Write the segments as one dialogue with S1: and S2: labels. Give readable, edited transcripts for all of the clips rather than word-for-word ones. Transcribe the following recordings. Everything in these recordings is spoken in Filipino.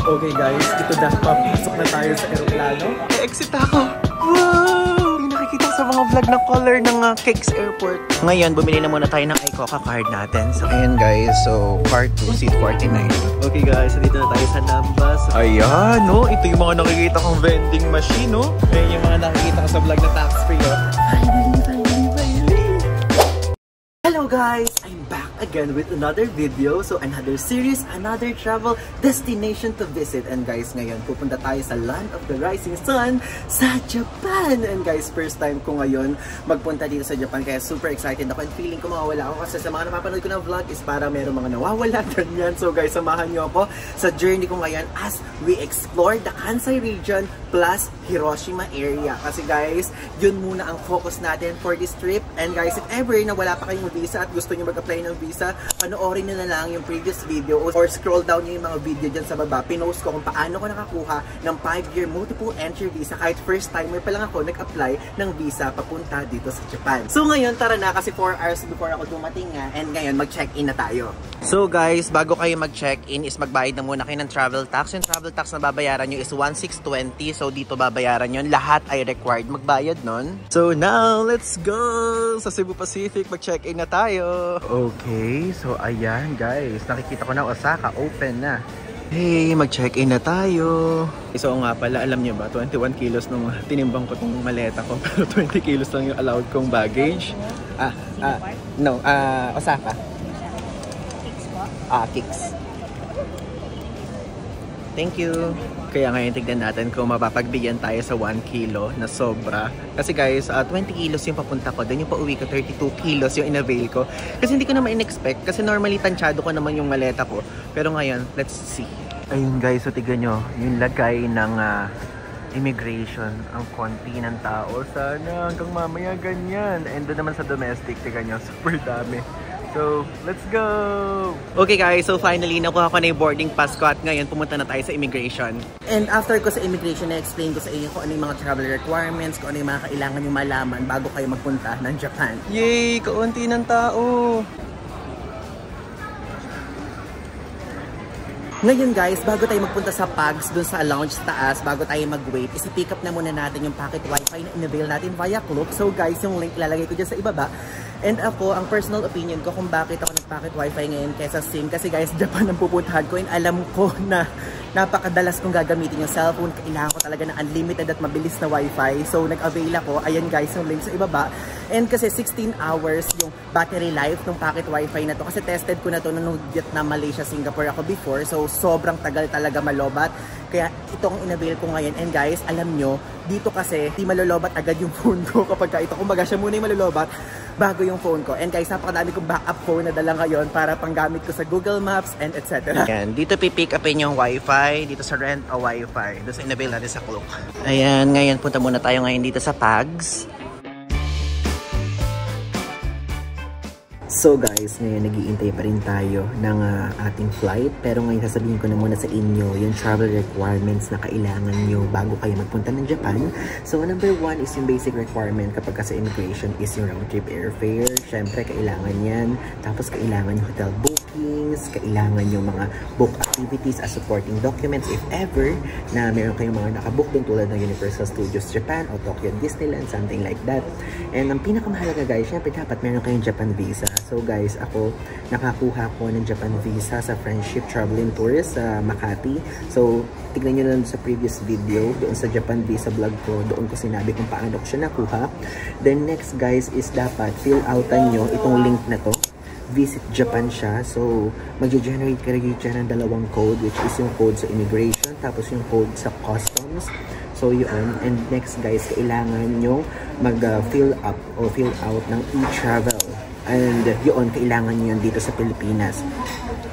S1: Okay guys, ito na, papasok na tayo sa aeroplano. Exit ako! Wow! Yung nakikita sa mga vlog ng color ng Cakes Airport. Ngayon, bumili na muna tayo ng iCoca card natin. So, ayan guys, so part 2, seat 49. Okay guys, so dito na tayo sa Nambas. Ayan, no? Ito yung mga nakikita kong vending machine, no? Ayan yung mga nakikita ko sa vlog na tax-free, oh. Hello guys! I'm back again with another video. So another series, another travel destination to visit. And guys, ngayon pupunta tayo sa Land of the Rising Sun sa Japan. And guys, first time ko ngayon magpunta dito sa Japan. Kaya super excited ako and feeling ko mawawala ako. Kasi sa mga napapanood ko ng vlog is para meron mga nawawala ganyan. So guys, samahan nyo ako sa journey ko ngayon as we explore the Kansai region plus Hiroshima area. Kasi guys, yun muna ang focus natin for this trip. And guys, if ever na wala pa kayong visa at gusto nyo mag-apply ng visa, panoorin nyo na lang yung previous video or scroll down nyo yung mga video dyan sa baba. Pinost ko kung paano ko nakakuha ng 5-year multiple entry visa kahit first timer pa lang ako nag-apply ng visa papunta dito sa Japan. So ngayon, tara na kasi 4 hours before ako dumating nga and ngayon mag-check-in na tayo. So guys, bago kayo mag-check-in is magbayad na muna kayo ng travel tax. Yung travel tax na babayaran nyo is 1,620. So dito babayaran yun. Lahat ay required magbayad nun. So now, let's go! Sa Cebu Pacific, mag-check-in na tayo. Okay, so ayan guys, nakikita ko na Osaka, open na. Hey, mag-check-in na tayo. So nga pala, alam nyo ba, 21 kilos nung tinimbang ko tong maleta ko. Pero 20 kilos lang yung allowed kong baggage. Osaka. Kicks. Thank you. Kaya ngayon tignan natin kung mapapagbigyan tayo sa 1 kilo na sobra. Kasi guys, 20 kilos yung papunta ko. Then yung pauwi ko, 32 kilos yung in-avail ko. Kasi hindi ko naman in-expect. Kasi normally tansyado ko naman yung maleta ko. Pero ngayon, let's see. Ayun guys, so tignan nyo. Yung lagay ng immigration. Ang konti ng tao. Sana hanggang mamaya ganyan. And doon naman sa domestic, tignan nyo. Super dami. So, let's go! Okay guys, so finally nakuha ko na yung boarding pass ko at ngayon pumunta na tayo sa immigration. And after ko sa immigration, na-explain ko sa inyo kung ano yung mga travel requirements, kung ano yung mga kailangan nyo malaman bago kayo magpunta ng Japan. Yay! Kaunti ng tao! Ngayon guys, bago tayo magpunta sa PAGS, dun sa lounge sa taas, bago tayo mag-wait, isi-pick up na muna natin yung pocket wifi na in-avail natin via Klook. So guys, yung link ilalagay ko dyan sa ibaba. And ako, ang personal opinion ko kung bakit ako nag-pocket wifi ngayon kesa SIM. Kasi guys, Japan ang pupuntahan ko and alam ko na napakadalas kong gagamitin yung cellphone. Kailangan ko talaga ng unlimited at mabilis na wifi. So nag-avail ako. Ayan guys, yung link sa ibaba. And kasi 16 hours yung battery life ng pocket wifi na to. Kasi tested ko na to nung Vietnam, Malaysia, Singapore ako before. So sobrang tagal talaga malobat. Kaya itong in-avail ko ngayon. And guys, alam nyo, dito kasi di malolobat agad yung phone ko kapag ka ito. Kumbaga siya muna yung malolobat bago yung phone ko. And guys, napakadami kong backup phone na dala ngayon para panggamit ko sa Google Maps and etc. Ayan, dito pipick upin yung wifi. Dito sa rent a wifi. Dito sa in-avail natin sa Klook. Ayan, ngayon punta muna tayo ngayon dito sa PAGS. So guys, ngayon nag-iintay pa rin tayo ng ating flight. Pero ngayon sasabihin ko na muna sa inyo yung travel requirements na kailangan nyo bago kayo magpunta ng Japan. So number 1 is yung basic requirement kapag sa immigration is yung round trip airfare. Syempre kailangan yan. Tapos kailangan yung hotel bookings, kailangan yung mga book activities as supporting documents if ever na meron kayong mga nakabook doon tulad ng Universal Studios Japan o Tokyo Disneyland, something like that. And ang pinakamahalaga guys, syempre dapat meron kayong Japan visa. So guys, ako nakakuha ko ng Japan visa sa Friendship Traveling Tours sa Makati. So tignan nyo lang sa previous video, doon sa Japan visa vlog ko, doon ko sinabi kung paano ko siya nakuha. Then next guys is dapat fill outan nyo itong link na to. Visit Japan siya. So mag-generate kayo dyan ng dalawang code, which is yung code sa immigration, tapos yung code sa customs. So yun. And next guys, kailangan nyo mag-fill up o fill out ng e-travel. And yun, kailangan nyo yun dito sa Pilipinas.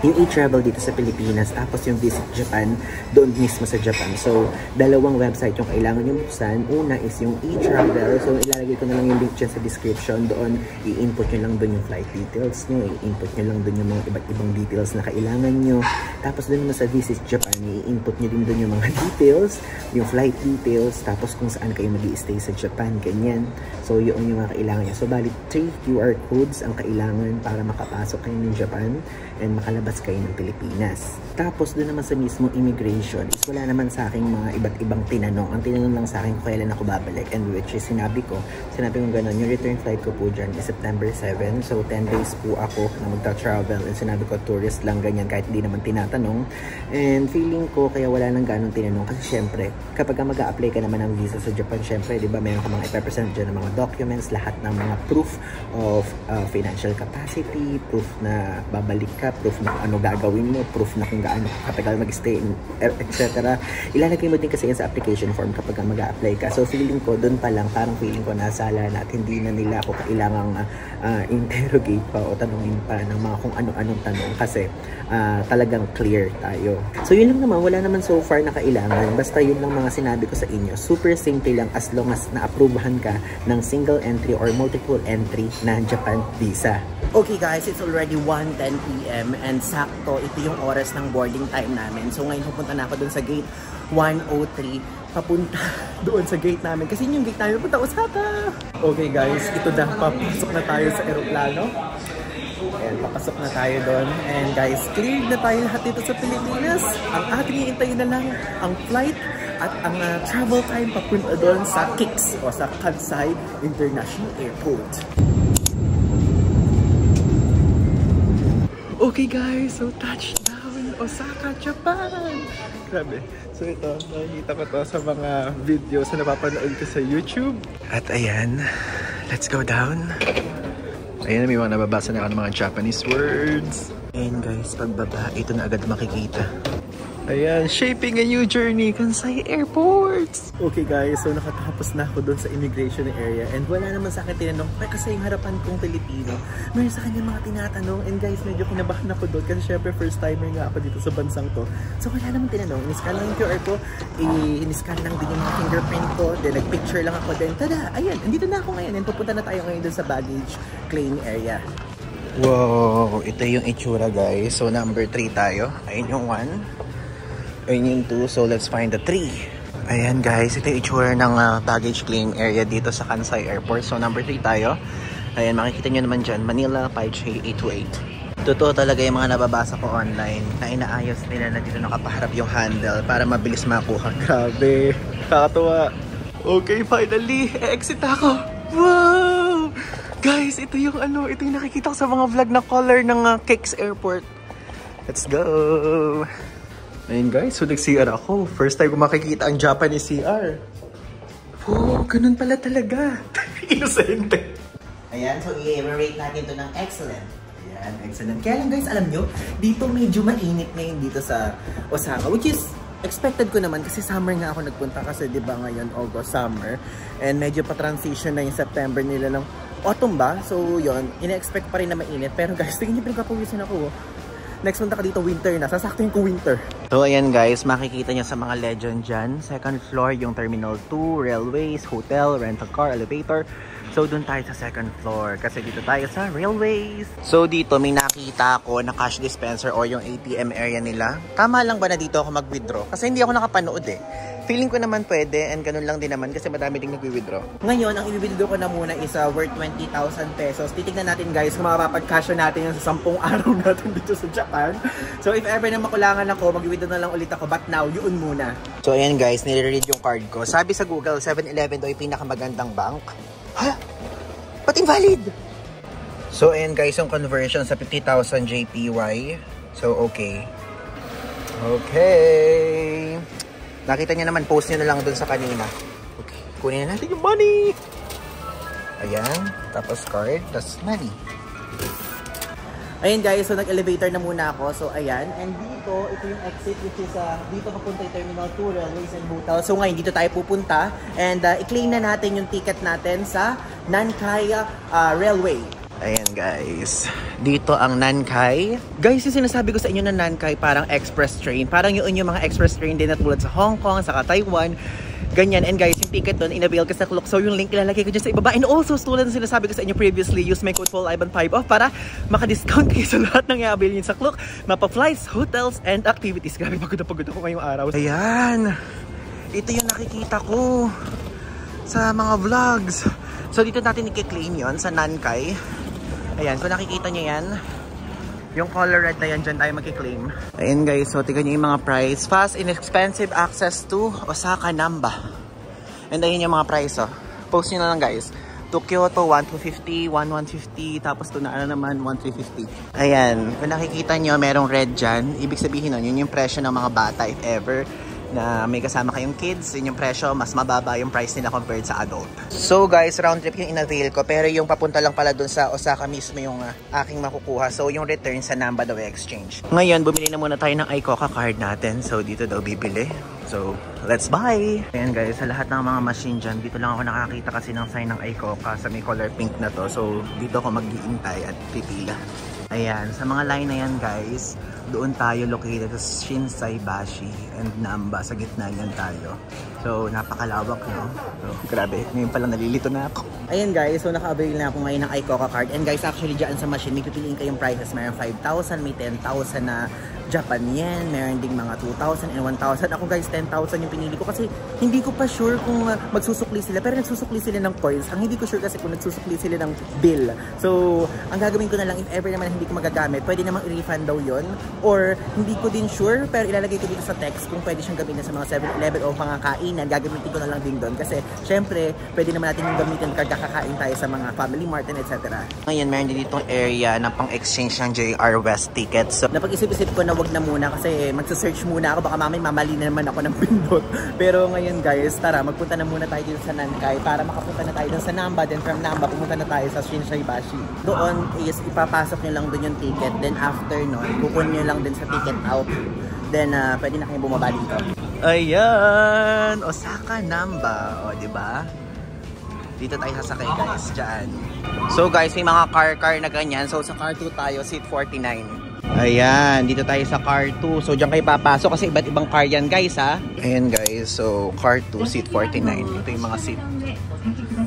S1: Yung e-travel dito sa Pilipinas, tapos yung Visit Japan, doon mismo sa Japan. So, dalawang website yung kailangan nyo buksan. Una is yung e-travel. So, ilalagay ko na lang yung link dyan sa description. Doon, i-input nyo lang doon yung flight details nyo. I-input nyo lang doon yung mga iba't ibang details na kailangan nyo. Tapos doon naman sa Visit Japan, i-input nyo din doon yung mga details, yung flight details, tapos kung saan kayo mag-i-stay sa Japan, ganyan. So, yun yung mga kailangan nyo. So, bali, 3 QR codes ang kailangan para makapasok kayo ng Japan and makalabas lumabas kayo ng Pilipinas. Tapos doon naman sa mismo immigration is wala naman sa akin mga iba't ibang tinanong. Ang tinanong lang sa akin kung kailan ako babalik, and which is sinabi ko gano'n, yung return flight ko po dyan is September 7. So 10 days po ako na magta-travel, and sinabi ko tourist lang ganyan kahit hindi naman tinatanong. And feeling ko kaya wala nang ganong tinanong kasi syempre kapag mag-a-apply ka naman ng visa sa Japan, syempre di ba meron ka mga ipapresent dyan ng mga documents, lahat ng mga proof of financial capacity, proof na babalik ka, proof na kung ano gagawin mo, proof na kung gaano kapag mag-stay, etc. Ilalagay mo din kasi yan sa application form kapag mag-a-apply ka. So feeling ko doon pa lang, parang feeling ko nasala na at hindi na nila ako kailangang interrogate pa o tanungin pa ng mga kung ano-anong tanong kasi talagang clear tayo. So yun lang naman, wala naman so far na kailangan. Basta yun lang mga sinabi ko sa inyo. Super simple lang as long as na-approvehan ka ng single entry or multiple entry na Japan visa. Okay guys, it's already 1:10 PM and sakto ito yung oras ng boarding time namin. So ngayon pupunta na ako dun sa gate 103 papunta doon sa gate namin kasi yung gate namin punta Osaka. Okay guys, ito na, papasok na tayo sa eroplano. Ayan, papasok na tayo doon. And guys, cleared na tayo lahat dito sa Pilipinas. Ang ating iintayin na lang ang flight at ang travel time papunta doon sa KIX o sa Kansai International Airport. Okay guys, so touchdown Osaka, Japan! Grabe. So ito, nakikita ko to sa mga videos na napapanood ko sa YouTube. At ayan, let's go down. Ayan, may mga nababasa na ako ng mga Japanese words. And guys, pagbaba, ito na agad makikita. Ayan, shaping a new journey, Kansai Airports! Okay guys, so nakatapos na ako doon sa immigration area and wala naman sa akin tinanong kasi yung harapan kong Pilipino, meron sa kanya mga tinatanong and guys, medyo kinabahan ako doon kasi syempre first timer nga ako dito sa bansang to. So wala naman tinanong, in-scan lang yung QR ko, in-scan lang din yung mga fingerprint ko, then nag-picture lang ako, then tada, ayan, andito na ako ngayon and pupunta na tayo ngayon doon sa baggage claim area. Wow, ito yung itsura guys. So number 3 tayo, ayun yung 1. Ayun yung 2, so let's find the 3. Ayan guys, ito yung itsura ng baggage claim area dito sa Kansai Airport. So number 3 tayo. Ayan, makikita nyo naman dyan, Manila 5J828. Totoo talaga yung mga nababasa ko online na inaayos nila na dito nakapaharap yung handle para mabilis makuha. Grabe, kakatuwa. Okay, finally, exit ako. Wow! Guys, ito yung ito yung nakikita ko sa mga vlog na color ng KIX Airport. Let's go! Ayun guys, so nag-CR ako. First time ko makikita ang Japanese CR. Oh, ganun pala talaga. Inosente. Ayan, so i-rate natin to ng excellent. Ayan, excellent. Kaya lang guys, alam nyo, dito medyo mainit ngayon dito sa Osaka. Which is, expected ko naman kasi summer nga ako nagpunta kasi diba ngayon August, summer. And medyo pa-transition na yung September nila ng autumn ba? So yun, ina-expect pa rin na mainit. Pero guys, tingin nyo pinagpapawisan ako. Next punta ka dito, winter na. Sasaktuhin ko winter. So, ayan guys, makikita nyo sa mga legend dyan. Second floor, yung Terminal 2, railways, hotel, rental car, elevator. So, dun tayo sa second floor. Kasi dito tayo sa railways. So, dito may nakita ako na cash dispenser or yung ATM area nila. Tama lang ba na dito ako mag-withdraw? Kasi hindi ako nakapanood eh. Feeling ko naman pwede and ganun lang din naman kasi madami ding nag-withdraw. Ngayon, ang i-withdraw ko na muna is worth 20,000 pesos. Titignan natin guys kung makapag-cash natin yung sa 10 araw natin dito sa Japan. So if ever na makulangan ako, mag-withdraw na lang ulit ako. But now, yun muna. So ayan guys, nire-read yung card ko. Sabi sa Google, 7-Eleven daw yung pinakamagandang bank. Ha? Ba't invalid? So ayan guys, yung conversion sa 50,000 JPY. So okay. Okay. Nakita niyo naman, post niyo na lang dun sa kanina. Okay, kunin na natin yung money. Ayan, tapos card, tapos money. Ayan guys, so nag-elevator na muna ako. So ayan, and dito, ito yung exit which is dito papunta yung Terminal 2, Railways and Hotel. So ngayon, dito tayo pupunta and i-claim na natin yung ticket natin sa Nankai Railway. Ayan guys, dito ang Nankai. Guys, yung sinasabi ko sa inyo na Nankai parang express train. Parang yun yung mga express train din na tulad sa Hong Kong, sa Taiwan. Ganyan. And guys, yung ticket doon, inabail ka sa Klook. So yung link ilalagay ko dyan sa ibaba. And also, tulad na sinasabi ko sa inyo previously, use my code FOLLIVAN5 off para maka-discount kayo sa lahat ng i-avail nyo sa Klook. Mapa-flights, hotels, and activities. Grabe, pagod na pagod ako ngayong araw. Ayan. Ito yung nakikita ko sa mga vlogs. So dito natin i-claim yon sa Nankai. Ayan, kung nakikita nyo yan, Yung color red na yan, dyan tayo magkiklaim. Ayun guys, so tignan nyo yung mga price. Fast, inexpensive access to Osaka, Namba. And ayun yung mga price, oh. Post nyo na lang guys. To Kyoto, 1,250, 1,150, tapos to na naman, 1,350. Ayan, kung nakikita nyo, merong red dyan. Ibig sabihin nun, yun yung presyo ng mga bata, if ever, na may kasama kayong kids, yun yung presyo, mas mababa yung price nila compared sa adult. So guys, round trip yung in-avail ko, pero yung papunta lang pala dun sa Osaka mismo yung aking makukuha. So yung return sa Namba daw exchange. Ngayon, bumili na muna tayo ng iCoca card natin. So dito daw bibili. So, let's buy! Ayan guys, sa lahat ng mga machine dyan, dito lang ako nakakita kasi ng sign ng iCoca sa may color pink na to. So, dito ako mag-iintay at pipila. Ayan, sa mga line na yan guys, doon tayo located sa Shinsaibashi and Namba. Sa gitna yan tayo. So, napakalawak, no? So, grabe. Ngayon palang nalilito na ako. Ayan guys, so naka-avail na ako ngayon ng iCoca card. And guys, actually dyan sa machine, may pipiliin kayong prices. Mayroon 5,000, may 10,000 na Japan yen, meron ding mga 2,000 and 1,000. Ako guys, 10,000 yung pinili ko kasi hindi ko pa sure kung magsusukli sila. Pero nagsusukli sila ng coins. Ang hindi ko sure kasi kung nagsusukli sila ng bill. So, ang gagawin ko na lang, if ever naman hindi ko magagamit, pwede namang i-refund daw yun. Or, hindi ko din sure, pero ilalagay ko dito sa text kung pwede siyang gamitin sa mga 7-Eleven o mga kainan. Gagamitin ko na lang din doon. Kasi, syempre, pwede naman natin yung gamitin kapag kakain tayo sa mga Family Mart and etc. Ngayon, meron din ditong area na pang-exchange ng JR West tickets. So, napag-isip-isip ko na wag na muna kasi magsa-search muna ako. Baka mamay mamali na naman ako ng pindot. Pero ngayon guys, tara, magpunta na muna tayo dito sa Nankai para makapunta na tayo dun sa Namba. Then from Namba, pumunta na tayo sa Shinsaibashi. Doon is ipapasok nyo lang dun yung ticket. Then after nun, bukun nyo lang din sa ticket out. Then pwede na kayong bumaba dito. Ayan! Osaka, Namba. O, diba? Dito tayo sasakay guys, dyan. So guys, may mga car na ganyan. So sa car 2 tayo, seat 49. Ayan, dito tayo sa car 2. So dyan kayo papasok kasi iba't ibang car yan guys ha. Ayan guys, so car 2, seat 49. Ito yung mga seat.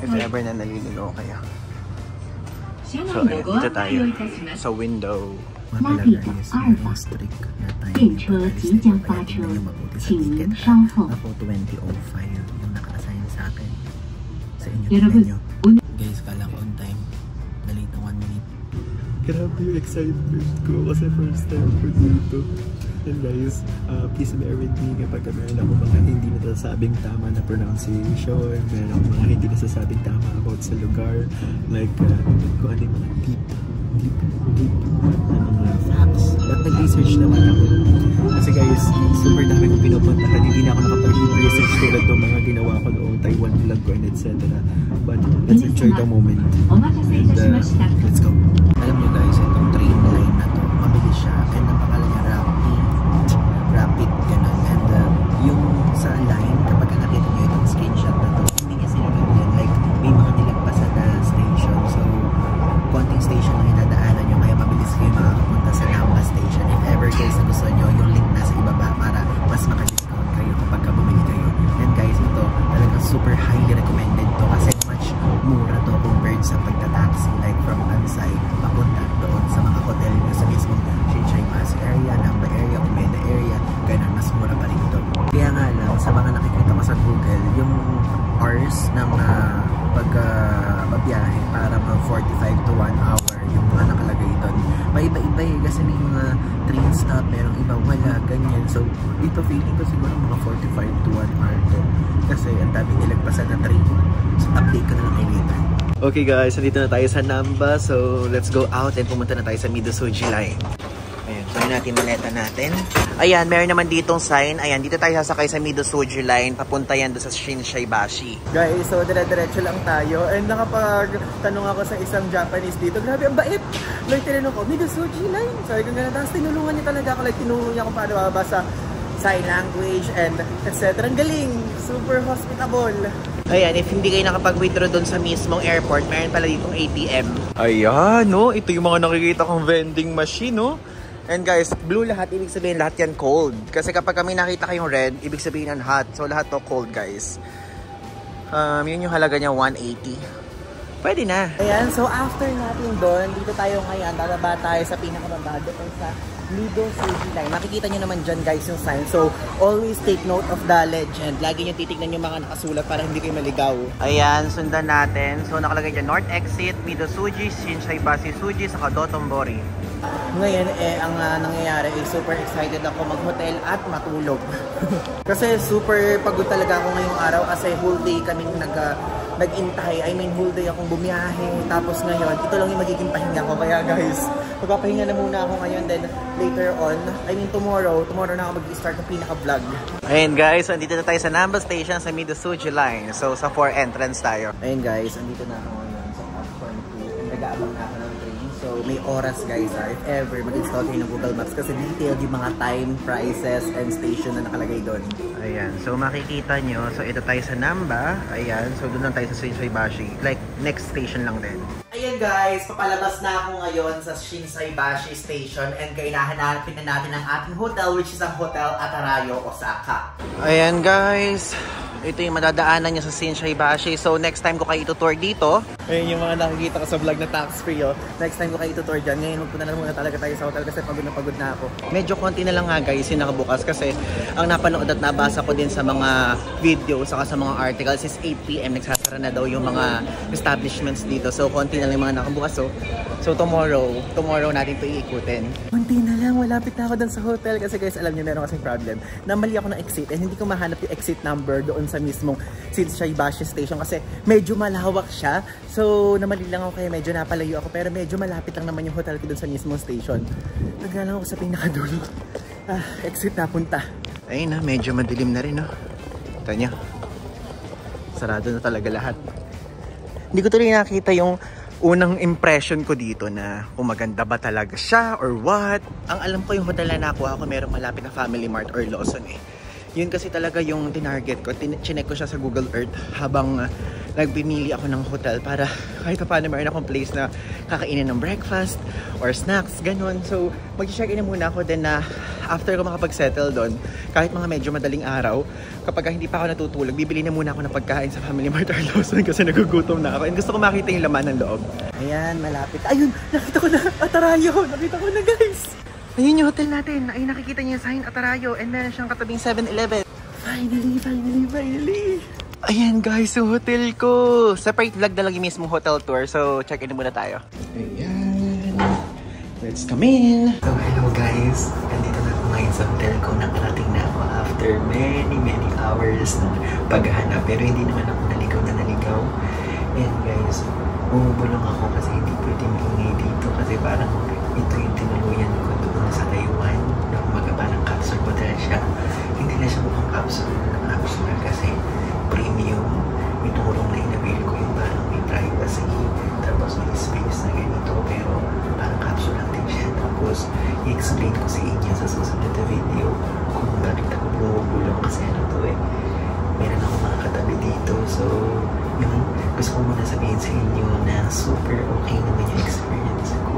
S1: If ever na nalilino kayo. So ayan, dito tayo sa window. Mapila guys, yung strict na time. Ako 20:05 yung naka-assign sa akin. Sa inyo. Guys, kala ko on time. Nalate na 1 minute. Grabe yung excitement ko kasi first time ko dito. And guys, please bear with me kapag meron ako mga hindi nasasabing tama na pronunciation, meron ako mga hindi nasasabing tama about sa lugar, like kung ano yung mga deep na mga facts. At nag-research naman ako. Kasi guys, super dami kong pinupuntahan. Hindi na ako nakapag-research tulad ng mga ginawa ko noong Taiwan vlog ko and etc. But let's enjoy the moment. And let's go. Alam nyo guys, itong train line na to, mabilis siya. And ang pangalan niya Rapid, ganun. And yung sa line, kapag nakita nyo itong screenshot na to, hindi niya sinunod yan. Like, may mga nilagpasan na station. So, konting station na hinadaanan nyo, kaya mabilis kayo makakapunta sa Namba station. If ever guys na gusto nyo, yung link nasa ibaba para mas maka-discount kayo kapag bumili kayo. And guys, ito talagang super highly recommended to kasi much mura to compared sa pagta-taxi. Like from Kansai, papunta doon sa mga hotel nyo sa mismong Shinsaibashi area, Namba area, Umeda area, ganun, mas mura pa rin ito. Kaya nga lang, sa mga nakikita ko sa Google, yung hours ng pagbiyahe para mga 45 to 1 hour yung mga nakalagay doon. Maiba-iba eh, kasi may mga train stop, merong iba wala, ganyan. So, dito feeling ko siguro mga 45 to 1 hour to. Kasi ang dami nilagpasan na train. So, update ko na lang kayo later. Okay guys, nandito na tayo sa Namba. So, let's go out and pumunta na tayo sa Midosuji line. Ayan, so natin maleta natin. Ayan, meron naman ditong sign. Ayan, dito tayo sasakay sa Midosuji line. Papunta yan doon sa Shinsaibashi. Guys, so dire-diretso lang tayo. And nakapag-tanong ako sa isang Japanese dito. Grabe, ang bait! Like, tinanong ko, Midosuji line? Sabi ko nga, tapos tinulungan niya talaga ako. Like, tinulungan niya ako paano mabasa sign language and etc. Ang galing! Super hospitable! Ayan, if hindi kayo nakapag-withdraw doon sa mismong airport, meron pala ditong ATM. Ayan, no? Ito yung mga nakikita kong vending machine, no? And guys, blue lahat, ibig sabihin lahat yan cold. Kasi kapag kami nakita kayong red, ibig sabihin yan hot. So lahat to cold, guys. Yun yung halaga niya, 180. Pwede na. Ayan, so after natin doon, dito tayo ngayon, bababa tayo sa pinakamababa doon sa Mido Suji Line. Makikita nyo naman dyan guys yung sign. So, always take note of the legend. Lagi nyo titignan yung mga nakasulat para hindi kayo maligaw. Ayan, sundan natin. So, nakalagay dyan, North Exit, Mido Suji, Shinsaibashi Suji, saka Dotonbori. Ngayon, ang nangyayari ay super excited ako mag-hotel at matulog. Kasi super pagod talaga ako ngayong araw kasi whole day kaming nag-intay. I mean, whole day akong bumiyahe. Tapos ngayon, ito lang yung magiging pahinga ko. Kaya guys, magpapahinga na muna ako ngayon. Then later on, I mean tomorrow na ako mag-start ng pinaka-vlog. Ayun guys, andito na tayo sa Namba Station sa Mido Suji Line. So sa 4 entrance tayo. Ayun guys, andito na ako ngayon sa platform 2. Nag-aabang na ako ng train. So may oras guys if ever mag-install kayo ng Google Maps kasi detailed yung mga time, prices, and station na nakalagay doon. Ayan, so makikita nyo. So ito tayo sa Namba. Ayan, so doon lang tayo sa Shinsaibashi. Like next station lang din. Ayan guys, papalabas na ako ngayon sa Shinsaibashi Station and kailangan na natin ang ating hotel which is ang Hotel Atarayo, Osaka. Ayan guys, ito yung madadaanan niya sa Shinsaibashi. So next time ko kayo itutour dito. Ayan yung mga nakikita ko sa vlog na tax-free oh. Next time ko kayo itutour dyan. Ngayon magpunta na muna talaga tayo sa hotel kasi pagod na ako. Medyo konti na lang nga guys yung nakabukas kasi ang napanood at nabasa ko din sa mga video saka sa mga articles is 8 PM nagsasara na daw yung mga establishments dito. So konti na lang yung mga nakabukas oh. So tomorrow natin ito iikutin. Konti na lang, malapit na ako dun sa hotel kasi guys alam niyo meron kasing problem. Namali ako ng exit and hindi ko mahanap yung exit number doon sa mismong Shinsaibashi Station kasi medyo malawak siya. So namali lang ako kaya medyo napalayo ako pero medyo malapit lang naman yung hotel ko doon sa mismong station. Naglalang ako sa pinakadulo. Exit na punta. Ayun na, medyo madilim na rin no. Ito nyo. Sarado na talaga lahat. Hindi ko tuloy nakita yung unang impression ko dito na kung maganda ba talaga siya or what. Ang alam ko yung hotel na nakuha ko merong malapit na Family Mart or Lawson eh. Yun kasi talaga yung tinarget ko. Chinek ko siya sa Google Earth habang nagpimili ako ng hotel para kahit paano meron akong place na kakainin ng breakfast or snacks, ganun. So, mag-check in muna ako din na after ko makapag-settle doon, kahit mga medyo madaling araw, kapag hindi pa ako natutulog, bibili na muna ako ng pagkain sa Family Mart or Lawson kasi nagugutom na ako. And gusto ko makita yung laman ng loob. Ayan, malapit. Ayun, nakita ko na, Atarayo. Nakita ko na guys. Ayun yung hotel natin. Ay, nakikita niyo yung sign Atarayo and meron siyang katabing 7-Eleven. Finally. Ayan guys, yung hotel ko. Separate vlog na lang yung mismong hotel tour. So, check in muna tayo. Ayan. Let's come in. So, hello guys. Nandito na ako ngayon sa hotel ko. Nakarating na ako after many hours ng paghahanap. Pero hindi naman ako naligaw. And guys, bumubulong ako kasi hindi pwedeng ingay dito. Kasi parang ito yung tinuluyan ko doon sa Taiwan. Na umaga parang capsule hotel siya. Hindi na siya mukhang capsule kasi premium. Itulong na inabil ko yung parang may privacy. Tapos may space na ganito. Pero parang capsule lang din siya. Tapos i-explain ko sa inyo sa susunod na video kung bakit ako bumubulong kasi ano to eh. Meron ako mga katabi dito. So, yun. Gusto ko muna sabihin sa inyo na super okay naman yung experience ko.